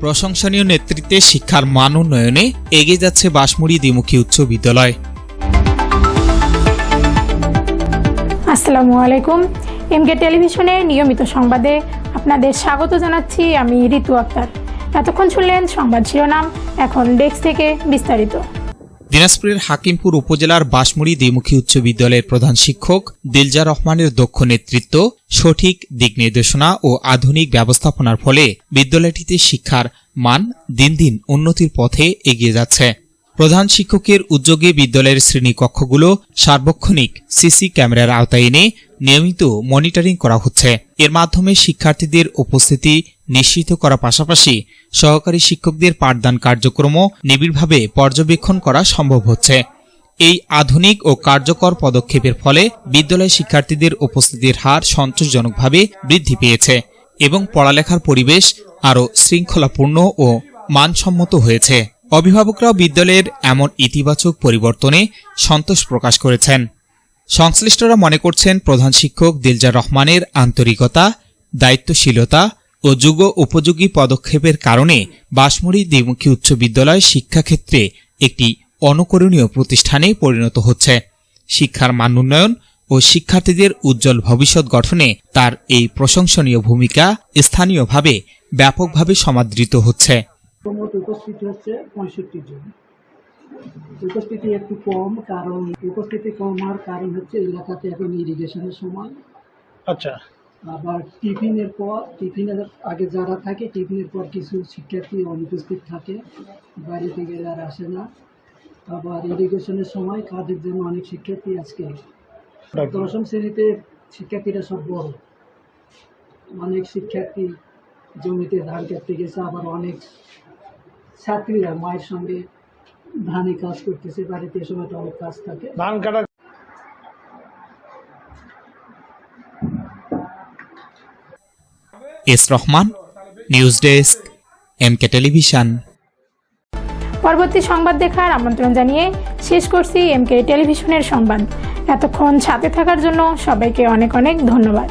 প্রশংসনীয় নেতৃত্বে শিক্ষার মান উন্নয়নে এগিয়ে যাচ্ছে বাঁশমুড়ি দ্বিমুখী উচ্চ বিদ্যালয়। আসসালামু আলাইকুম। এমকে টেলিভিশনের নিয়মিত সংবাদে আপনাদের স্বাগত জানাচ্ছি আমি ঋতু আক্তার। এতক্ষণ শুনলেন সংবাদ শিরোনাম, এখন ডেস্ক থেকে বিস্তারিত। দিনাজপুরের হাকিমপুর উপজেলার বাঁশমুড়ি দ্বিমুখী উচ্চ বিদ্যালয়ের প্রধান শিক্ষক দিলজার রহমানের দক্ষ নেতৃত্ব, সঠিক দিক নির্দেশনা ও আধুনিক ব্যবস্থাপনার ফলে বিদ্যালয়টিতে শিক্ষার মান দিন দিন উন্নতির পথে এগিয়ে যাচ্ছে। প্রধান শিক্ষকের উদ্যোগে বিদ্যালয়ের শ্রেণীকক্ষগুলো সার্বক্ষণিক সিসি ক্যামেরার আওতায় এনে নিয়মিত মনিটরিং করা হচ্ছে। এর মাধ্যমে শিক্ষার্থীদের উপস্থিতি নিশ্চিত করার পাশাপাশি সহকারী শিক্ষকদের পাঠদান কার্যক্রমও নিবিড়ভাবে পর্যবেক্ষণ করা সম্ভব হচ্ছে। এই আধুনিক ও কার্যকর পদক্ষেপের ফলে বিদ্যালয় শিক্ষার্থীদের উপস্থিতির হার সন্তোষজনকভাবে বৃদ্ধি পেয়েছে এবং পড়ালেখার পরিবেশ আরও শৃঙ্খলাপূর্ণ ও মানসম্মত হয়েছে। অভিভাবকরাও বিদ্যালয়ের এমন ইতিবাচক পরিবর্তনে সন্তোষ প্রকাশ করেছেন। সংশ্লিষ্টরা মনে করছেন প্রধান শিক্ষক দিলজার রহমানের আন্তরিকতা, দায়িত্বশীলতা ও যুগ উপযোগী পদক্ষেপের কারণে বাঁশমুড়ি দ্বিমুখী উচ্চ বিদ্যালয় শিক্ষাক্ষেত্রে একটি অনুকরণীয় প্রতিষ্ঠানে পরিণত হচ্ছে। শিক্ষার মান উন্নয়ন ও শিক্ষার্থীদের উজ্জ্বল ভবিষ্যৎ গঠনে তার এই প্রশংসনীয় ভূমিকা স্থানীয়ভাবে ব্যাপকভাবে সমাদৃত হচ্ছে। উপস্থিতি হচ্ছে 65 জন। উপস্থিতি একটু কম, কারণ উপস্থিতি কম হওয়ার কারণ হচ্ছে এলাকাতে এখন ইরিগেশনের সময়। আচ্ছা, আবার টিফিনের আগে যারা থাকে, টিফিনের পর কিছু শিক্ষার্থী অনুপস্থিত থাকে, বাড়ি থেকে আর আসে না। আবার ইরিগেশনের সময় কাজের জন্য অনেক শিক্ষার্থী আজকে 10ম শ্রেণীতে শিক্ষার্থীরা সব বড়, অনেক শিক্ষার্থী জমিতে ধান কাটতে গেছে, আবার অনেক ছাত্রীরা মায়ের সঙ্গে ধানে কাজ করতেছে, বাড়িতে এ সময়টা অনেক কাজ থাকে। ধান কাটা। S Rahman, news desk, MK television. পরবর্তী সংবাদ দেখার আমন্ত্রণ জানিয়ে শেষ করছি এমকে টেলিভিশনের সংবাদ। এতক্ষণ সাথে থাকার জন্য সবাইকে অনেক অনেক ধন্যবাদ।